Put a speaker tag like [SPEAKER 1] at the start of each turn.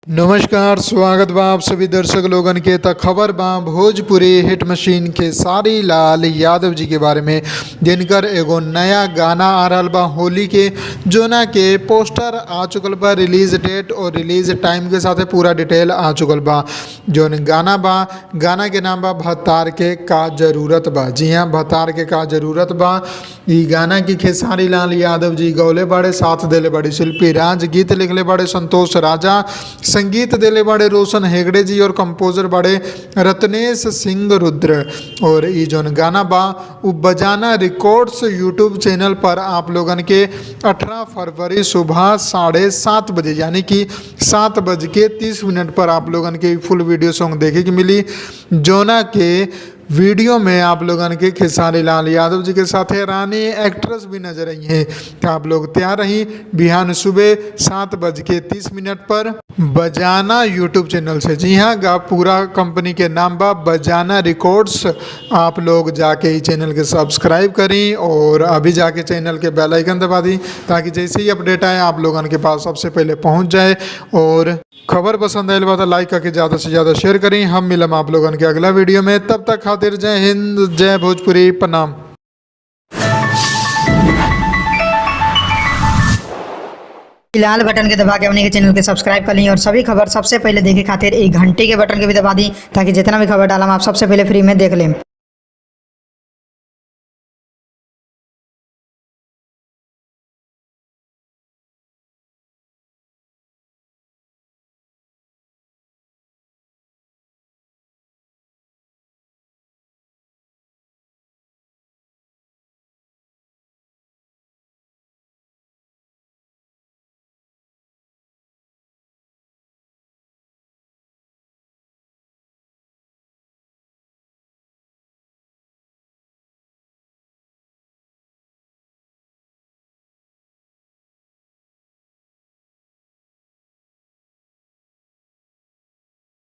[SPEAKER 1] नमस्कार, स्वागत बा आप सभी दर्शक लोगन के। त खबर बा भोजपुरी हिट मशीन खेसारी लाल यादव जी के बारे में, जिनकर एगो नया गाना आ रहल बा होली के, जोना के पोस्टर आ चुकल बा, रिलीज डेट और रिलीज टाइम के साथ पूरा डिटेल आ चुकल बा। जोन गाना बा, गाना के नाम बा भतार के का जरूरत बा। जी हाँ, भतार के का जरूरत बा। ई गाना की खेसारी लाल यादव जी गौले बड़े, साथ देले बड़ी शिल्पी राज, गीत लिखले बड़े संतोष राजा, संगीत देले बड़े रोशन हेगड़े जी और कंपोजर बड़े रत्नेश सिंह रुद्र। और ये जोन गाना बा उ बजाना रिकॉर्ड्स यूट्यूब चैनल पर आप लोगन के 18 फरवरी सुबह 7:30 बजे यानी कि 7:30 पर आप लोगन के फुल वीडियो सॉन्ग देखे की मिली। जोना के वीडियो में आप लोगन के खेसारी लाल यादव जी के साथ रानी एक्ट्रेस भी नजर आई हैं। तो आप लोग तैयार रही बिहान सुबह 7:30 पर बजाना यूट्यूब चैनल से। जी हाँ, पूरा कंपनी के नाम बा बजाना रिकॉर्ड्स। आप लोग जाके इस चैनल के सब्सक्राइब करी और अभी जाके चैनल के बेल आइकन दबा दी, ताकि जैसे ही अपडेट आए आप लोगन के पास सबसे पहले पहुंच जाए। और खबर पसंद आए बा तो लाइक करके ज़्यादा से ज़्यादा शेयर करें। हम मिलम आप लोगन के अगला वीडियो में, तब तक खातिर जय हिंद, जय भोजपुरी, प्रणाम।
[SPEAKER 2] लाल बटन के दबा के अपने के चैनल के सब्सक्राइब कर ली और सभी खबर सबसे पहले देखे खातिर एक घंटे के बटन के भी दबा दी, ताकि जितना भी खबर डालम आप सबसे पहले फ्री में देख लें।